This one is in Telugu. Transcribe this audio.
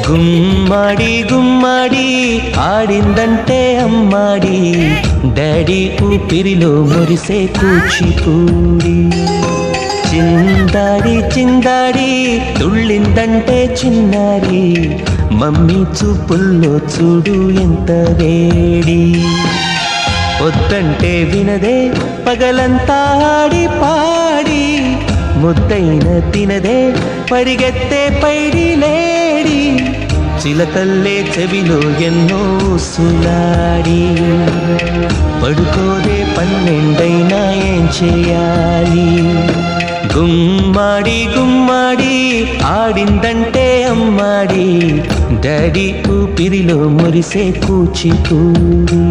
గుమ్మాడి గుమ్మాడి ఆడిందంటే అమ్మాడి, డాడీ ఊపిరిలో మురిసే కూచిపూడి. చిందాడి చిందాడి తుళ్ళిందంటే చిన్నారి, మమ్మీ చూపుల్లో చూడు ఎంత వేడి. వద్దంటే వినదే పగలంతా ఆడి పాడి, ముద్దైన తినదే పరిగెత్తే పైడి లేడి. చిలకల్లే చెవిలో ఎన్నో సులాడి, పడుకోదే పన్నెండైనా ఏం చేయాలి. గుమ్మాడి గుమ్మాడి ఆడిందంటే అమ్మాడి, డాడీ ఊపిరిలో మురిసే కూచిపూడి.